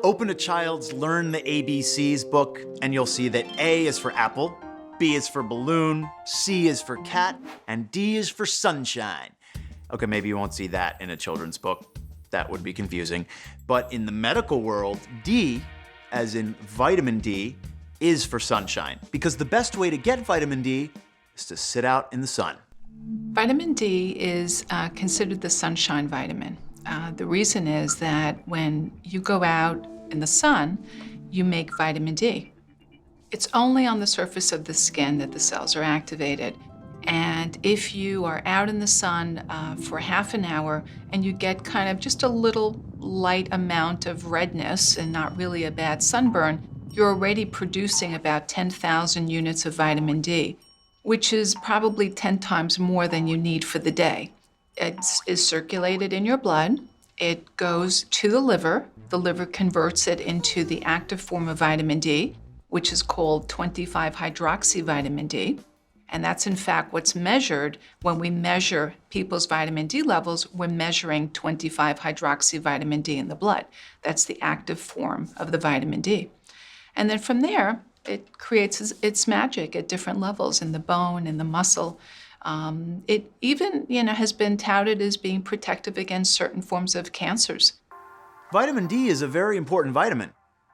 Open a child's Learn the ABCs book, and you'll see that A is for apple, B is for balloon, C is for cat, and D is for sunshine. Okay, maybe you won't see that in a children's book. That would be confusing. But in the medical world, D, as in vitamin D, is for sunshine, because the best way to get vitamin D is to sit out in the sun. Vitamin D is considered the sunshine vitamin. The reason is that when you go out in the sun, you make vitamin D. It's only on the surface of the skin that the cells are activated. And if you are out in the sun for half an hour and you get kind of just a little light amount of redness and not really a bad sunburn, you're already producing about 10,000 units of vitamin D, which is probably 10 times more than you need for the day. It is circulated in your blood. It goes to the liver. The liver converts it into the active form of vitamin D, which is called 25-hydroxyvitamin D. And that's in fact what's measured when we measure people's vitamin D levels. We're measuring 25-hydroxyvitamin D in the blood. That's the active form of the vitamin D. And then from there, it creates its magic at different levels in the bone, in the muscle. It even, has been touted as being protective against certain forms of cancers. Vitamin D is a very important vitamin.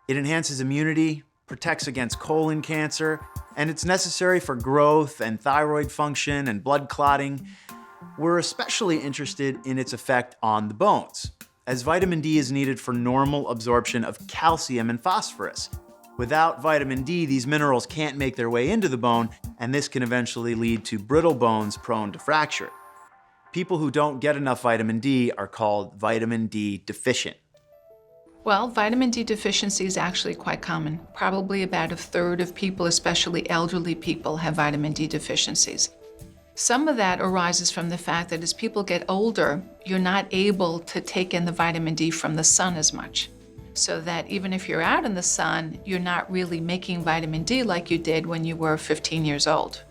It enhances immunity, protects against colon cancer, and it's necessary for growth and thyroid function and blood clotting. We're especially interested in its effect on the bones, as vitamin D is needed for normal absorption of calcium and phosphorus. Without vitamin D, these minerals can't make their way into the bone, and this can eventually lead to brittle bones prone to fracture. People who don't get enough vitamin D are called vitamin D deficient. Well, vitamin D deficiency is actually quite common. Probably about a third of people, especially elderly people, have vitamin D deficiencies. Some of that arises from the fact that as people get older, you're not able to take in the vitamin D from the sun as much. So that even if you're out in the sun, you're not really making vitamin D like you did when you were 15 years old.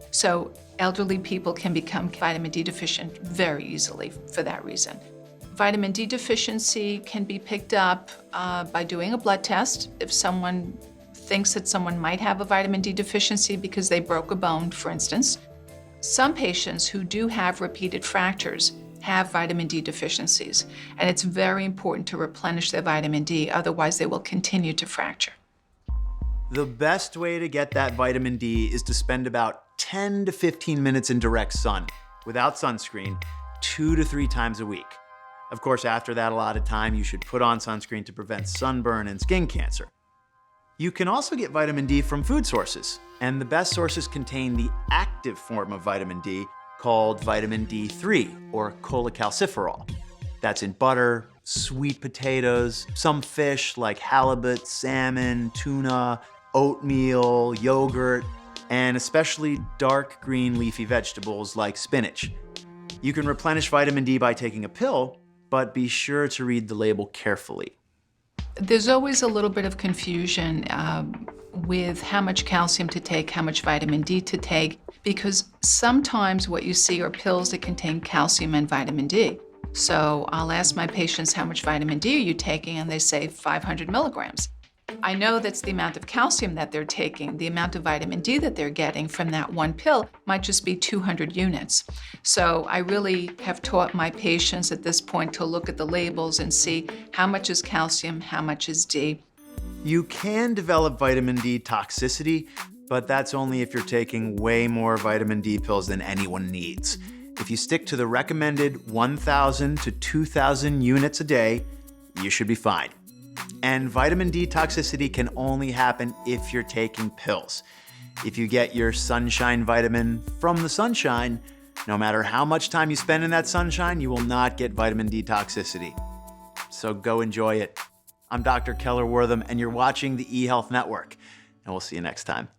So elderly people can become vitamin D deficient very easily for that reason. Vitamin D deficiency can be picked up by doing a blood test. If someone thinks that someone might have a vitamin D deficiency because they broke a bone, for instance. Some patients who do have repeated fractures have vitamin D deficiencies, and it's very important to replenish their vitamin D, otherwise they will continue to fracture. The best way to get that vitamin D is to spend about 10 to 15 minutes in direct sun, without sunscreen, 2 to 3 times a week. Of course, after that allotted time, you should put on sunscreen to prevent sunburn and skin cancer. You can also get vitamin D from food sources, and the best sources contain the active form of vitamin D, called vitamin D3, or cholecalciferol. That's in butter, sweet potatoes, some fish like halibut, salmon, tuna, oatmeal, yogurt, and especially dark green leafy vegetables like spinach. You can replenish vitamin D by taking a pill, but be sure to read the label carefully. There's always a little bit of confusion with how much calcium to take, how much vitamin D to take, because sometimes what you see are pills that contain calcium and vitamin D. So I'll ask my patients, how much vitamin D are you taking? And they say 500 milligrams. I know that's the amount of calcium that they're taking. The amount of vitamin D that they're getting from that one pill might just be 200 units. So I really have taught my patients at this point to look at the labels and see how much is calcium, how much is D. You can develop vitamin D toxicity, but that's only if you're taking way more vitamin D pills than anyone needs. If you stick to the recommended 1,000 to 2,000 units a day, you should be fine. And vitamin D toxicity can only happen if you're taking pills. If you get your sunshine vitamin from the sunshine, no matter how much time you spend in that sunshine, you will not get vitamin D toxicity. So go enjoy it. I'm Dr. Keller Wortham, and you're watching the eHealth Network, and we'll see you next time.